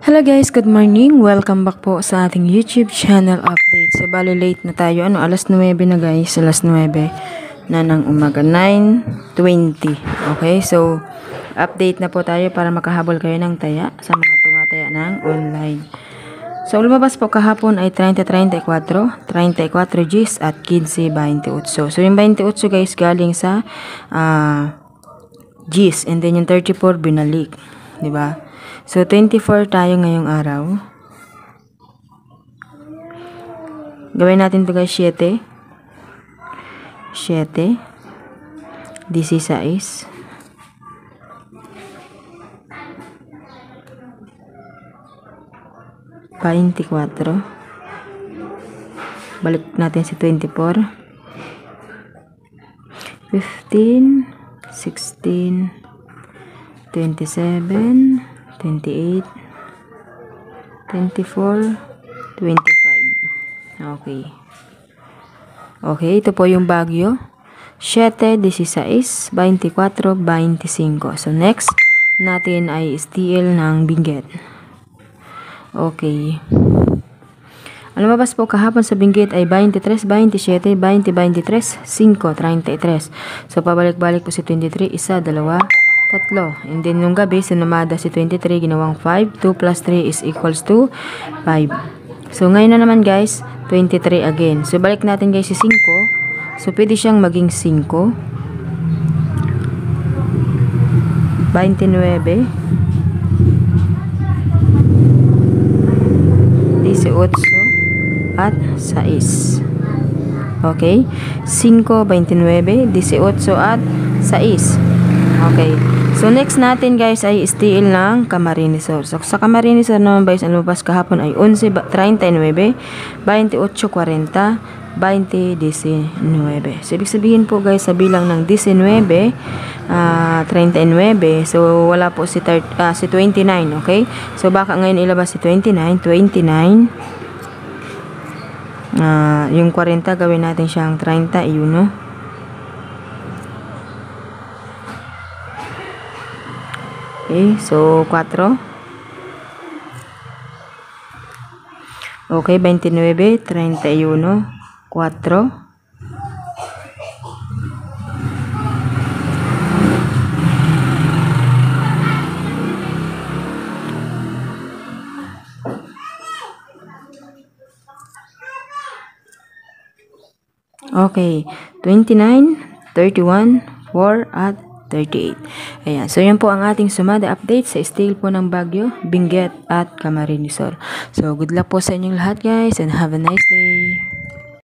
Hello guys, good morning. Welcome back po sa ating YouTube channel update. So bali late na tayo. Alas 9 na guys. Alas 9 na ng umaga. 9:20. Okay, so update na po tayo para makahabol kayo ng taya sa mga tumataya ng online. So lumabas po kahapon ay 30-34, 34 Gs at 15-28. So yung 28 guys galing sa Gs, and then yung 34 binalik, 'di ba? So 24 tayo ngayong araw. Gawin natin 'to guys, 7, 16, 24. Balik natin si 24. 15, 16, 27, 28, 24, 25. Okay. Okay, ito po yung Baguio. 7, 16, 24, 25. So, next natin ay STL ng Benguet. Okay. Ang lumabas po kahapon sa Benguet ay 23, 27, 20, 23, 5, 33. So, pabalik-balik po si 23, 1, 2, 3. And then, nung gabi, sinumada si 23, ginawang 5. 2 plus 3 is equals to 5. So, ngayon na naman guys, 23 again. So, balik natin guys si 5. So, pwede siyang maging 5. 29. 18 at 6. Okay? 5, 29, 18 at 6. Okay. So, next natin guys ay STL ng Camarines Sur. So, sa Camarines Sur naman guys, ang lumabas kahapon ay 11, 39, 28, 40, 20, 19. So, ibig sabihin po guys, sa bilang ng 19, 39, so wala po si 29, okay? So, baka ngayon ilabas si 29, 29. Yung 40, gawin natin siyang 30, yun, no? Okay, so 4. Okay, 29, 31, 4. Okay, 29, 31, 4 at 38. Ayan. So, yan po ang ating sumada update sa STL po ng Baguio, Benguet at Camarines Sur. So, good luck po sa inyong lahat guys and have a nice day.